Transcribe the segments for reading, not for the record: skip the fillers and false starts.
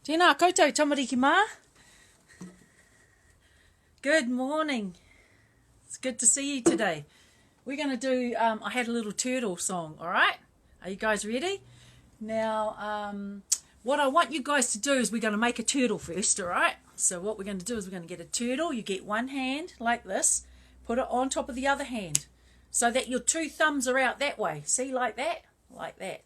Tēnā koutou tamariki mā. Good morning. It's good to see you today. We're going to do, I had a little turtle song, all right? Are you guys ready? Now, what I want you guys to do is we're going to make a turtle first, all right? So what we're going to do is we're going to get a turtle. You get one hand like this, put it on top of the other hand so that your two thumbs are out that way. See, like that? Like that.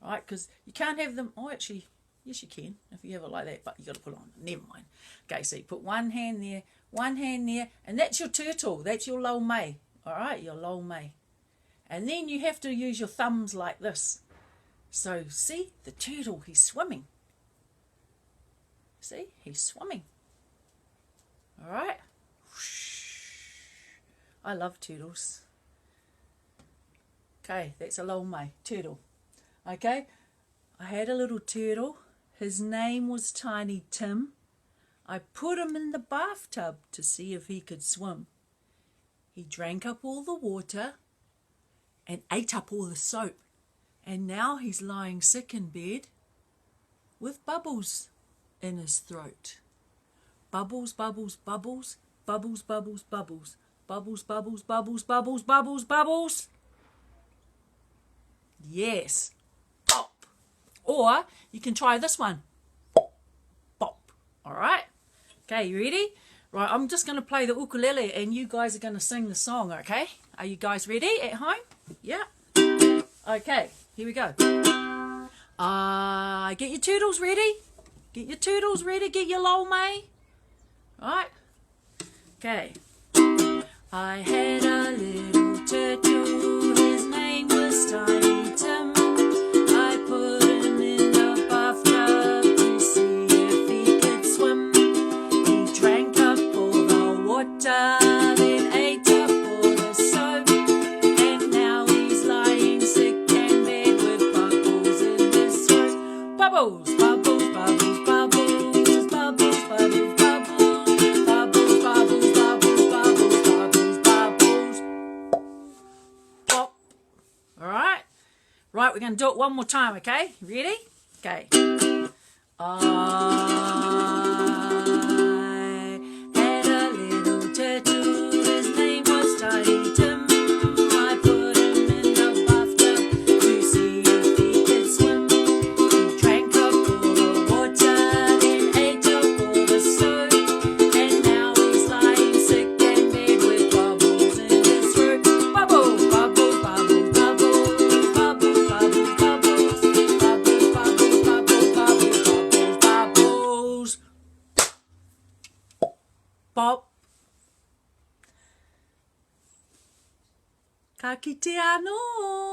All right, because you can't have them, oh, actually, yes, you can if you have it like that, but you got to put it on. Never mind. Okay, so you put one hand there, and that's your turtle. That's your lau mai. All right, your lau mai. And then you have to use your thumbs like this. So, see, the turtle, he's swimming. See, he's swimming. All right. I love turtles. Okay, that's a lau mai, turtle. Okay, I had a little turtle. His name was Tiny Tim. I put him in the bathtub to see if he could swim. He drank up all the water and ate up all the soap. And now he's lying sick in bed with bubbles in his throat. Bubbles, bubbles, bubbles, bubbles, bubbles, bubbles, bubbles, bubbles, bubbles, bubbles, bubbles, bubbles. Yes. Pop. Or you can try this one. Pop. All right. Okay, you ready? Right, I'm just going to play the ukulele and you guys are going to sing the song, okay? Are you guys ready at home? Yeah? Okay, here we go. Get your turtles ready. Get your turtles ready. Get your lau mai. All right? Okay. I had a little turtle. His name was Tiny Tim. I put him in the bathtub to see if he could swim. He drank up all the water, then ate up all the soap. And now he's lying sick in bed with bubbles in his throat. Bubbles, bubbles, bubbles, bubbles, bubbles, bubbles, bubbles, bubbles, bubbles, bubbles, bubbles, bubbles, bubbles. Pop. All right. Right, we're going to do it one more time, okay? Ready? Okay. I had a little turtle, his name was Tiny Tim. I put him in the bathtub to see if he could swim. He drank up all the water, then ate up all the soap. And now he's lying sick in bed with bubbles in his throat. Bubbles, bubbles, bubbles, bubbles, bubbles, bubbles, bubbles, bubbles, bubbles, bubbles, bubbles, bubbles, bubbles. Pop. Ka kite anō.